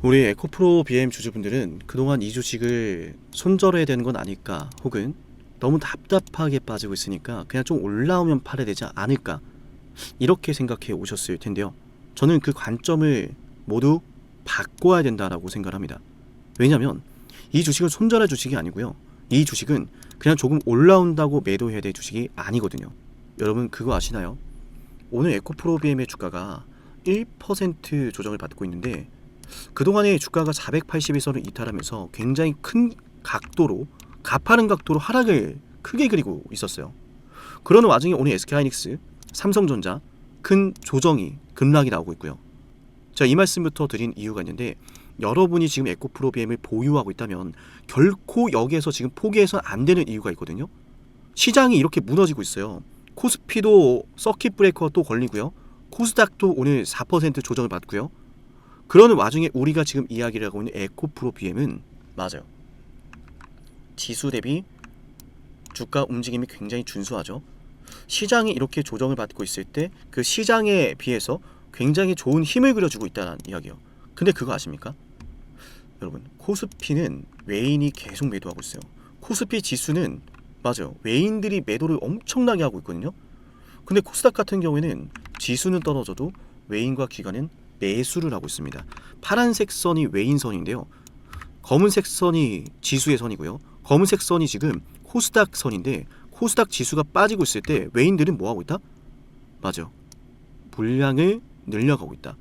우리 에코프로 BM 주주분들은 그동안 이 주식을 손절해야 되는 건 아닐까, 혹은 너무 답답하게 빠지고 있으니까 그냥 좀 올라오면 팔아야 되지 않을까, 이렇게 생각해 오셨을 텐데요. 저는 그 관점을 모두 바꿔야 된다라고 생각합니다. 왜냐하면 이 주식은 손절할 주식이 아니고요, 이 주식은 그냥 조금 올라온다고 매도해야 될 주식이 아니거든요. 여러분 그거 아시나요? 오늘 에코프로 BM의 주가가 1% 조정을 받고 있는데, 그동안에 주가가 480에서를 이탈하면서 굉장히 큰 각도로, 가파른 각도로 하락을 크게 그리고 있었어요. 그러는 와중에 오늘 SK하이닉스, 삼성전자 큰 조정이, 급락이 나오고 있고요. 자, 이 말씀부터 드린 이유가 있는데, 여러분이 지금 에코프로 BM을 보유하고 있다면 결코 여기에서 지금 포기해서 안 되는 이유가 있거든요. 시장이 이렇게 무너지고 있어요. 코스피도 서킷 브레이커가 또 걸리고요, 코스닥도 오늘 4% 조정을 받고요. 그러는 와중에 우리가 지금 이야기를 하고 있는 에코프로 BM은 맞아요, 지수 대비 주가 움직임이 굉장히 준수하죠. 시장이 이렇게 조정을 받고 있을 때 그 시장에 비해서 굉장히 좋은 힘을 그려주고 있다는 이야기예요. 근데 그거 아십니까? 여러분, 코스피는 외인이 계속 매도하고 있어요. 코스피 지수는 맞아요, 외인들이 매도를 엄청나게 하고 있거든요. 근데 코스닥 같은 경우에는 지수는 떨어져도 외인과 기관은 매수를 하고 있습니다. 파란색 선이 외인선인데요, 검은색 선이 지수의 선이고요, 검은색 선이 지금 코스닥 선인데, 코스닥 지수가 빠지고 있을 때 외인들은 뭐 하고 있다? 맞아요, 물량을 늘려가고 있다.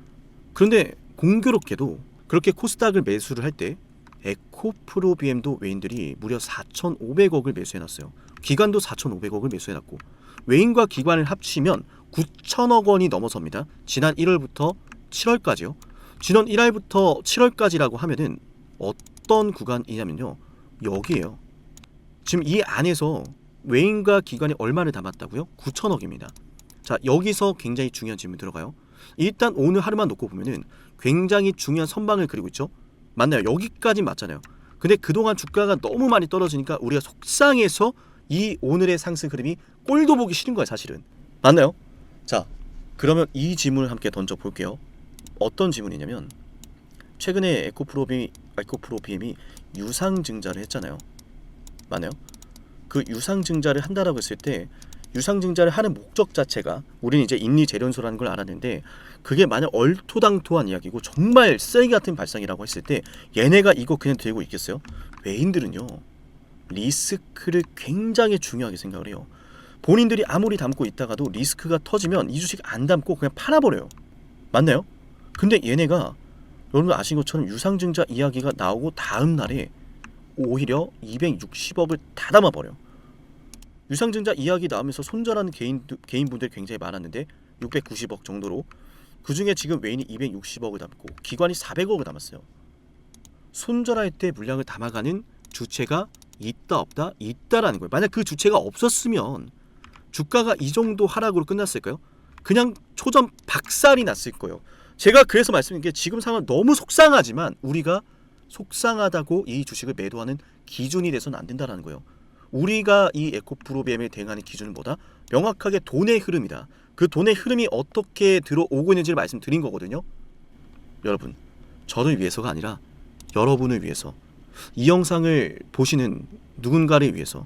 그런데 공교롭게도 그렇게 코스닥을 매수를 할 때 에코프로 BM도 외인들이 무려 4,500억을 매수해놨어요. 기관도 4,500억을 매수해놨고, 외인과 기관을 합치면 9천억 원이 넘어섭니다. 지난 1월부터 7월까지요. 지난 1월부터 7월까지라고 하면은 어떤 구간이냐면요, 여기에요. 지금 이 안에서 외인과 기관이 얼마를 담았다고요? 9천억입니다. 자, 여기서 굉장히 중요한 질문 들어가요. 일단 오늘 하루만 놓고 보면은 굉장히 중요한 선방을 그리고 있죠. 맞나요? 여기까지 맞잖아요. 근데 그동안 주가가 너무 많이 떨어지니까 우리가 속상해서 이 오늘의 상승 흐름이 꼴도 보기 싫은 거예요, 사실은. 맞나요? 자, 그러면 이 질문을 함께 던져볼게요. 어떤 질문이냐면, 최근에 에코프로 BM이 유상증자를 했잖아요. 맞나요? 그 유상증자를 한다라고 했을 때, 유상증자를 하는 목적 자체가 우리는 이제 인리재련소라는 걸 알았는데, 그게 만약 얼토당토한 이야기고 정말 쓰레기 같은 발상이라고 했을 때 얘네가 이거 그냥 들고 있겠어요? 외인들은요, 리스크를 굉장히 중요하게 생각을 해요. 본인들이 아무리 담고 있다가도 리스크가 터지면 이 주식 안 담고 그냥 팔아버려요. 맞나요? 근데 얘네가 여러분 아신 것처럼 유상증자 이야기가 나오고 다음 날에 오히려 260억을 다 담아버려요. 유상증자 이야기 나오면서 손절하는 개인분들이 굉장히 많았는데 690억 정도로, 그 중에 지금 외인이 260억을 담고 기관이 400억을 담았어요. 손절할 때 물량을 담아가는 주체가 있다 없다? 있다라는 거예요. 만약 그 주체가 없었으면 주가가 이 정도 하락으로 끝났을까요? 그냥 초점 박살이 났을 거예요. 제가 그래서 말씀드린 게, 지금 상황 너무 속상하지만 우리가 속상하다고 이 주식을 매도하는 기준이 돼서는 안 된다는 거예요. 우리가 이 에코프로 BM에 대응하는 기준은 뭐다? 명확하게 돈의 흐름이다. 그 돈의 흐름이 어떻게 들어오고 있는지를 말씀드린 거거든요. 여러분, 저를 위해서가 아니라 여러분을 위해서, 이 영상을 보시는 누군가를 위해서,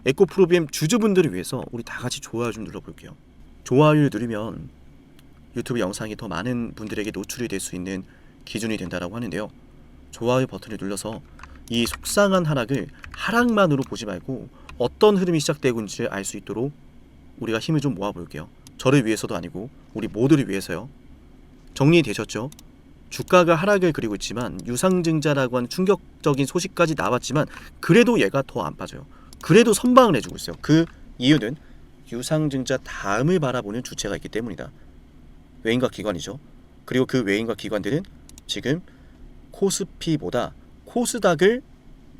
에코프로 BM 주주분들을 위해서 우리 다 같이 좋아요 좀 눌러볼게요. 좋아요를 누르면 유튜브 영상이 더 많은 분들에게 노출이 될 수 있는 기준이 된다라고 하는데요. 좋아요 버튼을 눌러서 이 속상한 하락을 하락만으로 보지 말고 어떤 흐름이 시작되고 있는지를 알 수 있도록 우리가 힘을 좀 모아볼게요. 저를 위해서도 아니고 우리 모두를 위해서요. 정리되셨죠? 주가가 하락을 그리고 있지만 유상증자라고 하는 충격적인 소식까지 나왔지만 그래도 얘가 더 안 빠져요. 그래도 선방을 해주고 있어요. 그 이유는 유상증자 다음을 바라보는 주체가 있기 때문이다. 외인과 기관이죠. 그리고 그 외인과 기관들은 지금 코스피보다 코스닥을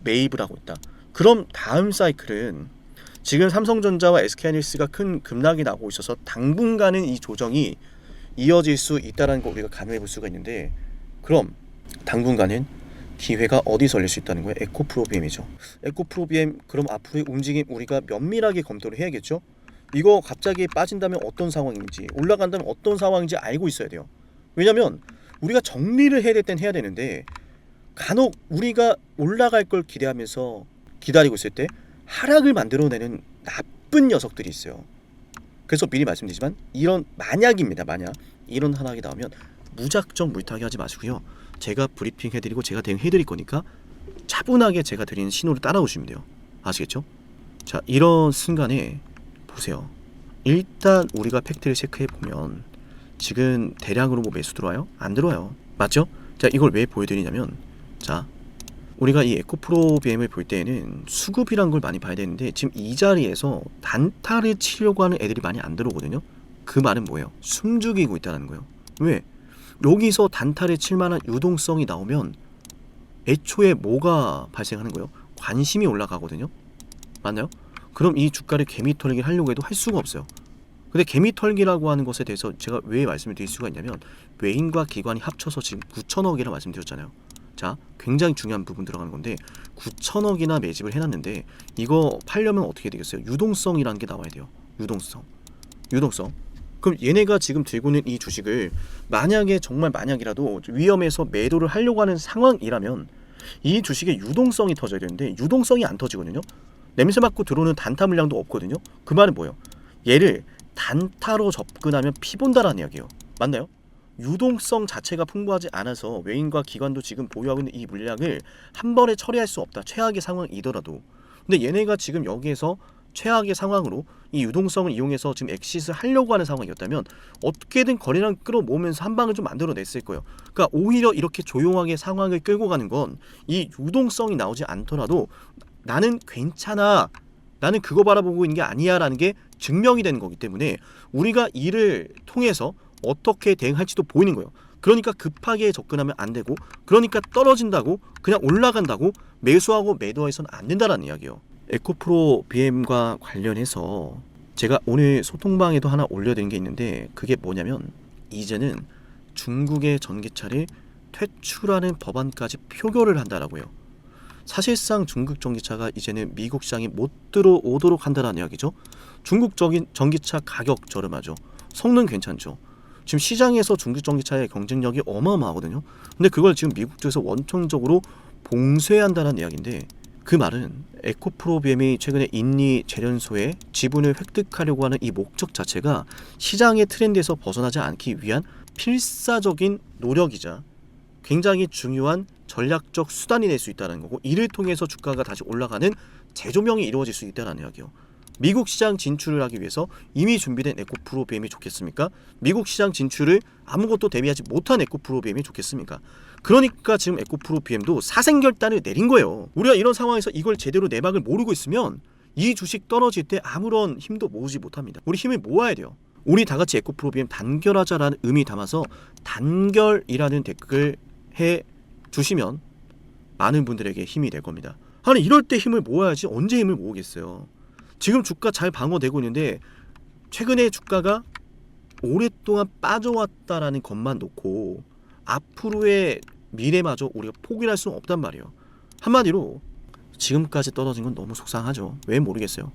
매입을 하고 있다. 그럼 다음 사이클은 지금 삼성전자와 SK하이닉스가 큰 급락이 나고 있어서 당분간은 이 조정이 이어질 수 있다는 거 우리가 가늠해 볼 수가 있는데, 그럼 당분간은 기회가 어디서 열릴 수 있다는 거예요? 에코프로 BM이죠. 에코프로 BM, 그럼 앞으로의 움직임 우리가 면밀하게 검토를 해야겠죠. 이거 갑자기 빠진다면 어떤 상황인지, 올라간다면 어떤 상황인지 알고 있어야 돼요. 왜냐면 우리가 정리를 해야 될 땐 해야 되는데 간혹 우리가 올라갈 걸 기대하면서 기다리고 있을 때 하락을 만들어내는 나쁜 녀석들이 있어요. 그래서 미리 말씀드리지만 이런 만약입니다. 만약 이런 하락이 나오면 무작정 물타기 하지 마시고요. 제가 브리핑 해드리고 제가 대응해드릴 거니까 차분하게 제가 드리는 신호를 따라오시면 돼요. 아시겠죠? 자, 이런 순간에 보세요. 일단 우리가 팩트를 체크해 보면 지금 대량으로 뭐 매수 들어와요? 안 들어와요. 맞죠? 자, 이걸 왜 보여드리냐면, 자, 우리가 이 에코프로 BM을 볼 때에는 수급이란 걸 많이 봐야 되는데 지금 이 자리에서 단타를 치려고 하는 애들이 많이 안 들어오거든요. 그 말은 뭐예요? 숨죽이고 있다는 거예요. 왜? 여기서 단타를 칠 만한 유동성이 나오면 애초에 뭐가 발생하는 거예요? 관심이 올라가거든요. 맞나요? 그럼 이 주가를 개미털기를 하려고 해도 할 수가 없어요. 근데 개미털기라고 하는 것에 대해서 제가 왜 말씀을 드릴 수가 있냐면 외인과 기관이 합쳐서 지금 9천억이라 말씀드렸잖아요. 자, 굉장히 중요한 부분 들어가는 건데 9천억이나 매집을 해놨는데 이거 팔려면 어떻게 되겠어요? 유동성이라는 게 나와야 돼요. 유동성. 그럼 얘네가 지금 들고 있는 이 주식을 만약에 정말 만약이라도 위험해서 매도를 하려고 하는 상황이라면 이 주식의 유동성이 터져야 되는데 유동성이 안 터지거든요. 냄새 맡고 들어오는 단타 물량도 없거든요. 그 말은 뭐예요? 얘를 단타로 접근하면 피 본다라는 이야기예요. 맞나요? 유동성 자체가 풍부하지 않아서 외인과 기관도 지금 보유하고 있는 이 물량을 한 번에 처리할 수 없다. 최악의 상황이더라도. 근데 얘네가 지금 여기에서 최악의 상황으로 이 유동성을 이용해서 지금 엑시스 하려고 하는 상황이었다면 어떻게든 거래량 끌어모으면서 한 방을 좀 만들어냈을 거예요. 그러니까 오히려 이렇게 조용하게 상황을 끌고 가는 건 이 유동성이 나오지 않더라도 나는 괜찮아, 나는 그거 바라보고 있는 게 아니야 라는 게 증명이 되는 거기 때문에 우리가 이를 통해서 어떻게 대응할지도 보이는 거예요. 그러니까 급하게 접근하면 안 되고, 그러니까 떨어진다고 그냥 올라간다고 매수하고 매도해서는 안 된다라는 이야기예요. 에코프로 BM과 관련해서 제가 오늘 소통방에도 하나 올려드린 게 있는데 그게 뭐냐면 이제는 중국의 전기차를 퇴출하는 법안까지 표결을 한다라고요. 사실상 중국 전기차가 이제는 미국 시장에 못 들어오도록 한다는 이야기죠. 중국적인 전기차 가격 저렴하죠. 성능 괜찮죠. 지금 시장에서 중국 전기차의 경쟁력이 어마어마하거든요. 근데 그걸 지금 미국 쪽에서 원천적으로 봉쇄한다는 이야기인데 그 말은 에코프로 BM이 최근에 인리 재련소의 지분을 획득하려고 하는 이 목적 자체가 시장의 트렌드에서 벗어나지 않기 위한 필사적인 노력이자 굉장히 중요한 전략적 수단이 될 수 있다는 거고, 이를 통해서 주가가 다시 올라가는 재조명이 이루어질 수 있다는 이야기예요. 미국 시장 진출을 하기 위해서 이미 준비된 에코프로 BM이 좋겠습니까? 미국 시장 진출을 아무것도 대비하지 못한 에코프로 BM이 좋겠습니까? 그러니까 지금 에코프로 BM도 사생결단을 내린 거예요. 우리가 이런 상황에서 이걸 제대로 내막을 모르고 있으면 이 주식 떨어질 때 아무런 힘도 모으지 못합니다. 우리 힘을 모아야 돼요. 우리 다 같이 에코프로 BM 단결하자라는 의미 담아서 단결이라는 댓글 해 주시면 많은 분들에게 힘이 될 겁니다. 아니 이럴 때 힘을 모아야지 언제 힘을 모으겠어요. 지금 주가 잘 방어되고 있는데 최근에 주가가 오랫동안 빠져왔다라는 것만 놓고 앞으로의 미래마저 우리가 포기할 수는 없단 말이에요. 한마디로 지금까지 떨어진 건 너무 속상하죠. 왜 모르겠어요.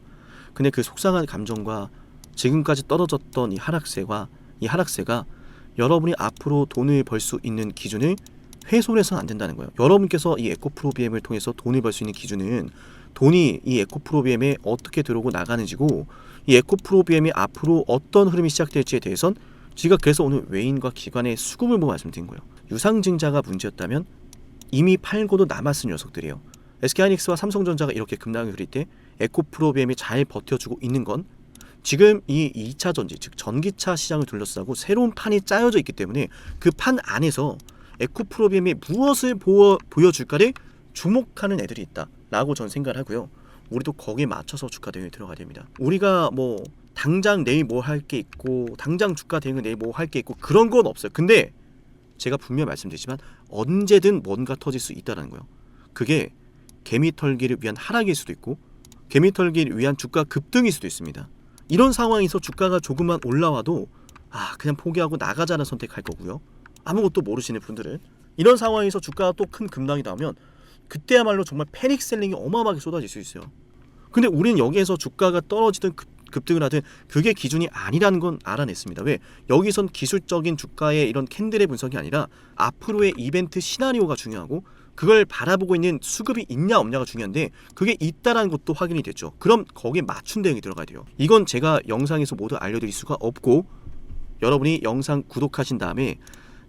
근데 그 속상한 감정과 지금까지 떨어졌던 이 하락세가 여러분이 앞으로 돈을 벌 수 있는 기준을 훼손 해서는 안 된다는 거예요. 여러분께서 이 에코프로 BM을 통해서 돈을 벌 수 있는 기준은 돈이 이 에코프로 BM에 어떻게 들어오고 나가는지고, 이 에코프로 BM이 앞으로 어떤 흐름이 시작될지에 대해선 제가 그래서 오늘 외인과 기관의 수급을 보고 말씀드린 거예요. 유상증자가 문제였다면 이미 팔고도 남았을 녀석들이에요. SK하이닉스와 삼성전자가 이렇게 급락을 그릴 때 에코프로 BM이 잘 버텨주고 있는 건 지금 이 2차 전지, 즉 전기차 시장을 둘러싸고 새로운 판이 짜여져 있기 때문에 그 판 안에서 에코프로 BM이 무엇을 보여줄까를 주목하는 애들이 있다라고 저는 생각을 하고요. 우리도 거기에 맞춰서 주가 대응에 들어가야 됩니다. 우리가 뭐 당장 내일 뭐 할 게 있고 당장 주가 대응은 내일 뭐 할 게 있고 그런 건 없어요. 근데 제가 분명히 말씀드리지만 언제든 뭔가 터질 수 있다는 거예요. 그게 개미털기를 위한 하락일 수도 있고 개미털기를 위한 주가 급등일 수도 있습니다. 이런 상황에서 주가가 조금만 올라와도 그냥 포기하고 나가자는 선택할 거고요. 아무것도 모르시는 분들은 이런 상황에서 주가가 또 큰 급락이 나오면 그때야말로 정말 패닉 셀링이 어마어마하게 쏟아질 수 있어요. 근데 우리는 여기에서 주가가 떨어지든 급등을 하든 그게 기준이 아니라는 건 알아냈습니다. 왜? 여기선 기술적인 주가의 이런 캔들의 분석이 아니라 앞으로의 이벤트 시나리오가 중요하고 그걸 바라보고 있는 수급이 있냐 없냐가 중요한데 그게 있다라는 것도 확인이 됐죠. 그럼 거기에 맞춘 대응이 들어가야 돼요. 이건 제가 영상에서 모두 알려드릴 수가 없고 여러분이 영상 구독하신 다음에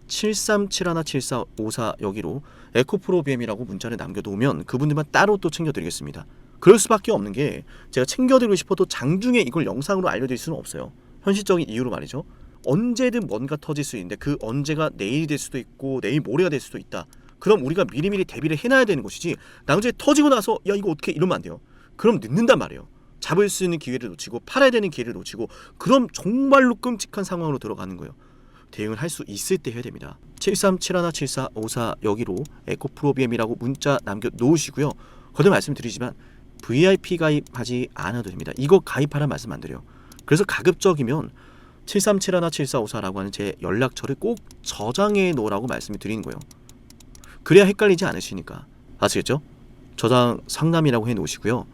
73717454 여기로 에코프로비엠이라고 문자를 남겨놓으면 그분들만 따로 또 챙겨드리겠습니다. 그럴 수밖에 없는 게 제가 챙겨드리고 싶어도 장중에 이걸 영상으로 알려드릴 수는 없어요. 현실적인 이유로 말이죠. 언제든 뭔가 터질 수 있는데 그 언제가 내일이 될 수도 있고 내일 모레가 될 수도 있다. 그럼 우리가 미리미리 대비를 해놔야 되는 것이지 나중에 터지고 나서 야 이거 어떻게 이러면 안 돼요. 그럼 늦는단 말이에요. 잡을 수 있는 기회를 놓치고 팔아야 되는 기회를 놓치고 그럼 정말로 끔찍한 상황으로 들어가는 거예요. 대응을 할 수 있을 때 해야 됩니다. 73717454 여기로 에코프로비엠이라고 문자 남겨놓으시고요. 거듭 말씀드리지만 VIP 가입하지 않아도 됩니다. 이거 가입하라는 말씀 안 드려요. 그래서 가급적이면 73717454라고 하는 제 연락처를 꼭 저장해 놓으라고 말씀을 드리는 거예요. 그래야 헷갈리지 않으시니까. 아시겠죠? 저장 상남이라고 해 놓으시고요.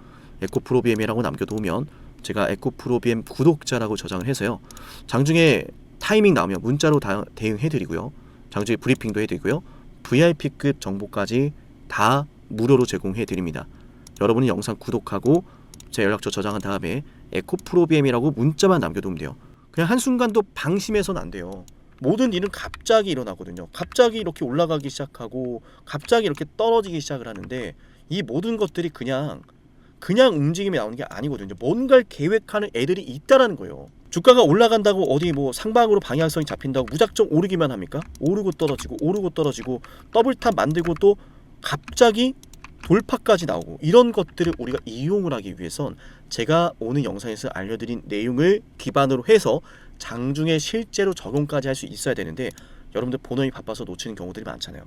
에코프로비엠이라고 남겨놓으면 제가 에코프로비엠 구독자라고 저장을 해서요. 장중에 타이밍 나오면 문자로 대응해드리고요. 장중에 브리핑도 해드리고요. VIP급 정보까지 다 무료로 제공해드립니다. 여러분이 영상 구독하고 제 연락처 저장한 다음에 에코프로비엠이라고 문자만 남겨두면 돼요. 그냥 한순간도 방심해서는 안 돼요. 모든 일은 갑자기 일어나거든요. 갑자기 이렇게 올라가기 시작하고 갑자기 이렇게 떨어지기 시작을 하는데 이 모든 것들이 그냥 움직임이 나오는 게 아니거든요. 뭔가를 계획하는 애들이 있다라는 거예요. 주가가 올라간다고 어디 뭐 상방으로 방향성이 잡힌다고 무작정 오르기만 합니까? 오르고 떨어지고 더블탑 만들고 또 갑자기 돌파까지 나오고 이런 것들을 우리가 이용을 하기 위해선 제가 오늘 영상에서 알려드린 내용을 기반으로 해서 장중에 실제로 적용까지 할 수 있어야 되는데 여러분들 본업이 바빠서 놓치는 경우들이 많잖아요.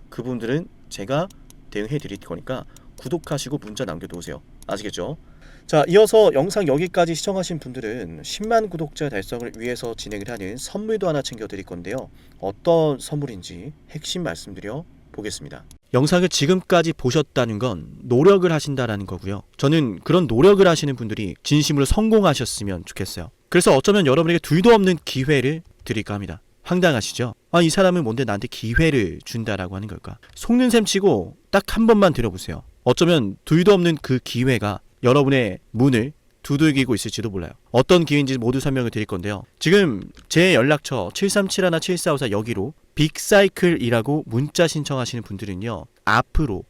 그분들은 제가 대응해 드릴 거니까 구독하시고 문자 남겨놓으세요. 아시겠죠? 자, 이어서 영상 여기까지 시청하신 분들은 10만 구독자 달성을 위해서 진행을 하는 선물도 하나 챙겨드릴 건데요. 어떤 선물인지 핵심 말씀드려 보겠습니다. 영상을 지금까지 보셨다는 건 노력을 하신다라는 거고요. 저는 그런 노력을 하시는 분들이 진심으로 성공하셨으면 좋겠어요. 그래서 어쩌면 여러분에게 둘도 없는 기회를 드릴까 합니다. 황당하시죠? 이 사람은 뭔데 나한테 기회를 준다라고 하는 걸까? 속는 셈 치고 딱 한 번만 들어보세요. 어쩌면 둘도 없는 그 기회가 여러분의 문을 두들기고 있을지도 몰라요. 어떤 기회인지 모두 설명을 드릴 건데요. 지금 제 연락처 73717454 여기로 빅사이클이라고 문자 신청하시는 분들은요. 앞으로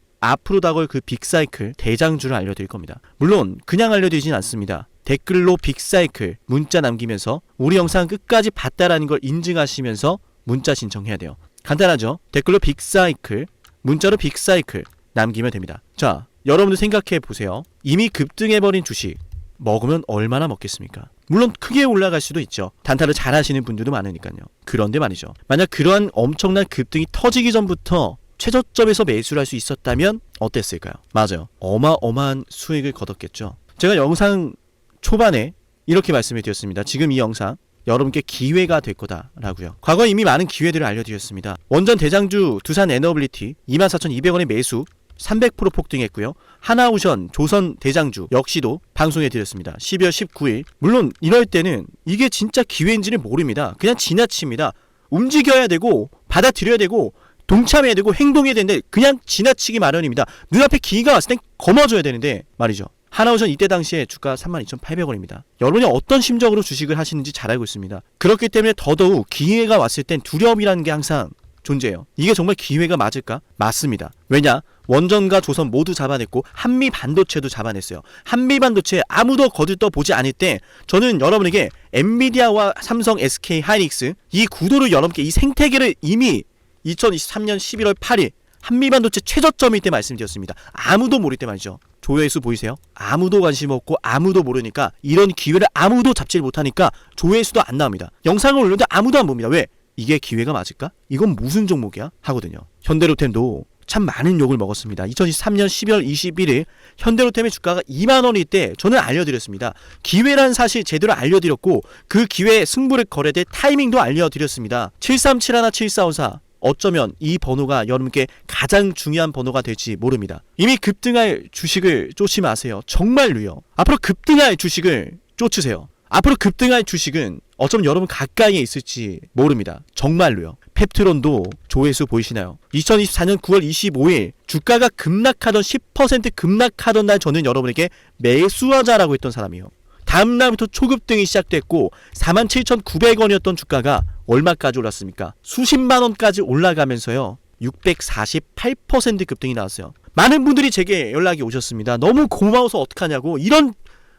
다가올 그 빅사이클 대장주를 알려드릴 겁니다. 물론 그냥 알려드리진 않습니다. 댓글로 빅사이클 문자 남기면서 우리 영상 끝까지 봤다라는 걸 인증하시면서 문자 신청해야 돼요. 간단하죠? 댓글로 빅사이클, 문자로 빅사이클 남기면 됩니다. 자, 여러분들 생각해 보세요. 이미 급등해버린 주식 먹으면 얼마나 먹겠습니까? 물론 크게 올라갈 수도 있죠. 단타를 잘 하시는 분들도 많으니까요. 그런데 말이죠. 만약 그러한 엄청난 급등이 터지기 전부터 최저점에서 매수를 할 수 있었다면 어땠을까요? 맞아요. 어마어마한 수익을 거뒀겠죠. 제가 영상 초반에 이렇게 말씀을 드렸습니다. 지금 이 영상 여러분께 기회가 될 거다라고요. 과거에 이미 많은 기회들을 알려드렸습니다. 원전 대장주 두산 에너빌리티 24,200원의 매수 300% 폭등했고요. 하나오션 조선 대장주 역시도 방송해드렸습니다. 12월 19일. 물론 이럴 때는 이게 진짜 기회인지를 모릅니다. 그냥 지나칩니다. 움직여야 되고 받아들여야 되고 동참해야 되고 행동해야 되는데 그냥 지나치기 마련입니다. 눈앞에 기회가 왔을 땐 거머줘야 되는데 말이죠. 하나오션 이때 당시에 주가 32,800원입니다. 여러분이 어떤 심정으로 주식을 하시는지 잘 알고 있습니다. 그렇기 때문에 더더욱 기회가 왔을 땐 두려움이라는 게 항상 존재해요. 이게 정말 기회가 맞을까? 맞습니다. 왜냐? 원전과 조선 모두 잡아냈고 한미반도체도 잡아냈어요. 한미반도체 아무도 거들떠보지 않을 때 저는 여러분에게 엔비디아와 삼성, SK 하이닉스 이 구도를 여러분께 이 생태계를 이미 2023년 11월 8일 한미반도체 최저점일 때 말씀드렸습니다. 아무도 모를 때 말이죠. 조회수 보이세요? 아무도 관심 없고 아무도 모르니까 이런 기회를 아무도 잡지를 못하니까 조회수도 안 나옵니다. 영상을 올렸는데 아무도 안 봅니다. 왜? 이게 기회가 맞을까? 이건 무슨 종목이야? 하거든요. 현대로템도 참 많은 욕을 먹었습니다. 2023년 12월 21일 현대로템의 주가가 2만원일 때 저는 알려드렸습니다. 기회란 사실 제대로 알려드렸고 그 기회에 승부를 걸어야 될 타이밍도 알려드렸습니다. 73717454 어쩌면 이 번호가 여러분께 가장 중요한 번호가 될지 모릅니다. 이미 급등할 주식을 쫓지 마세요. 정말로요. 앞으로 급등할 주식을 쫓으세요. 앞으로 급등할 주식은 어쩌면 여러분 가까이에 있을지 모릅니다. 정말로요. 펩트론도 조회수 보이시나요? 2024년 9월 25일 주가가 급락하던 10% 급락하던 날 저는 여러분에게 매수하자라고 했던 사람이에요. 다음 날부터 초급등이 시작됐고 47,900원이었던 주가가 얼마까지 올랐습니까? 수십만 원까지 올라가면서요. 648% 급등이 나왔어요. 많은 분들이 제게 연락이 오셨습니다. 너무 고마워서 어떡하냐고, 이런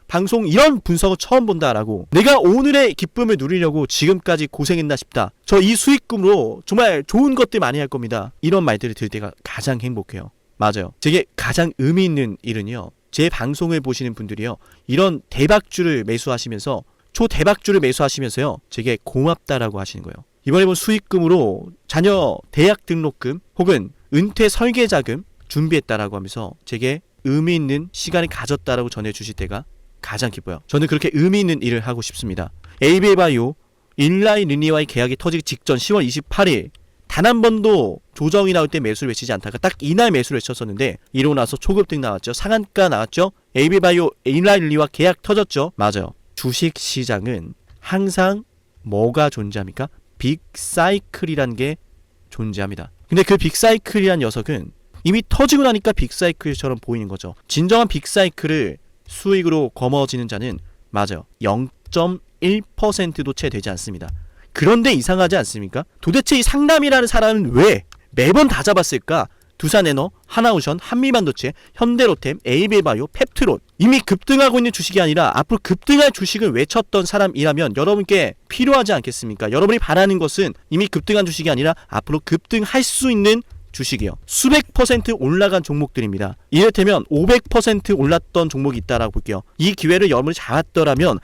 방송, 이런 분석을 처음 본다라고, 내가 오늘의 기쁨을 누리려고 지금까지 고생했나 싶다, 저 이 수익금으로 정말 좋은 것들 많이 할 겁니다, 이런 말들을 들을 때가 가장 행복해요. 맞아요. 제게 가장 의미 있는 일은요, 제 방송을 보시는 분들이요, 이런 대박주를 매수하시면서, 초대박주를 매수하시면서요, 제게 고맙다라고 하시는 거예요. 이번에 본 수익금으로 자녀 대학 등록금 혹은 은퇴 설계자금 준비했다라고 하면서 제게 의미 있는 시간을 가졌다라고 전해주실 때가 가장 기뻐요. 저는 그렇게 의미 있는 일을 하고 싶습니다. 에이비바이오 일라이 린리와의 계약이 터지기 직전 10월 28일 단 한 번도 조정이 나올 때 매수를 외치지 않다가 딱 이날 매수를 외쳤었는데, 이러고 나서 초급등 나왔죠. 상한가 나왔죠. 에이비바이오 일라이 린리와 계약 터졌죠. 맞아요. 주식시장은 항상 뭐가 존재합니까? 빅사이클이란 게 존재합니다. 근데 그 빅사이클이란 녀석은 이미 터지고 나니까 빅사이클처럼 보이는 거죠. 진정한 빅사이클을 수익으로 거머쥐는 자는 맞아요, 0.1%도 채 되지 않습니다. 그런데 이상하지 않습니까? 도대체 이 상남이라는 사람은 왜 매번 다 잡았을까? 두산에너, 하나오션, 한미반도체, 현대로템, 에이비바이오, 펩트론, 이미 급등하고 있는 주식이 아니라 앞으로 급등할 주식을 외쳤던 사람이라면 여러분께 필요하지 않겠습니까? 여러분이 바라는 것은 이미 급등한 주식이 아니라 앞으로 급등할 수 있는 주식이요. 수백 % 올라간 종목들입니다. 이를테면 500% 올랐던 종목이 있다라고 볼게요. 이 기회를 여러분이 잡았더라면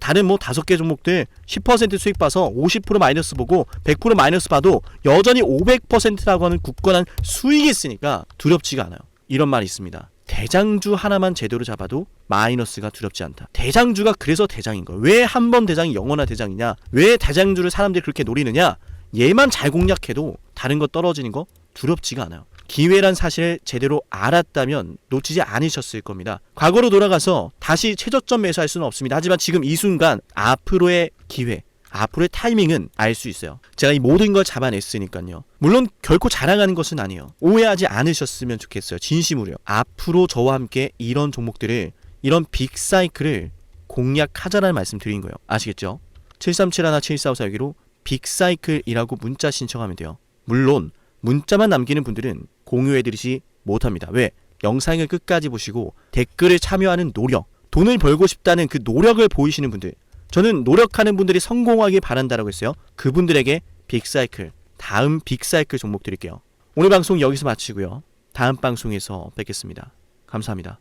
다른 5개 종목들 10% 수익 봐서 50% 마이너스 보고 100% 마이너스 봐도 여전히 500%라고 하는 굳건한 수익이 있으니까 두렵지가 않아요. 이런 말이 있습니다. 대장주 하나만 제대로 잡아도 마이너스가 두렵지 않다. 대장주가 그래서 대장인 거예요. 왜 한 번 대장이 영원한 대장이냐? 왜 대장주를 사람들이 그렇게 노리느냐? 얘만 잘 공략해도 다른 거 떨어지는 거 두렵지가 않아요. 기회란 사실을 제대로 알았다면 놓치지 않으셨을 겁니다. 과거로 돌아가서 다시 최저점 매수할 수는 없습니다. 하지만 지금 이 순간 앞으로의 기회, 앞으로의 타이밍은 알 수 있어요. 제가 이 모든 걸 잡아냈으니까요. 물론 결코 자랑하는 것은 아니에요. 오해하지 않으셨으면 좋겠어요. 진심으로요. 앞으로 저와 함께 이런 종목들을, 이런 빅사이클을 공략하자라는 말씀 드린 거예요. 아시겠죠? 7371-7454 빅사이클이라고 문자 신청하면 돼요. 물론 문자만 남기는 분들은 공유해드리지 못합니다. 왜? 영상을 끝까지 보시고 댓글을 참여하는 노력, 돈을 벌고 싶다는 그 노력을 보이시는 분들, 저는 노력하는 분들이 성공하길 바란다라고 했어요. 그분들에게 빅사이클, 다음 빅사이클 종목 드릴게요. 오늘 방송 여기서 마치고요. 다음 방송에서 뵙겠습니다. 감사합니다.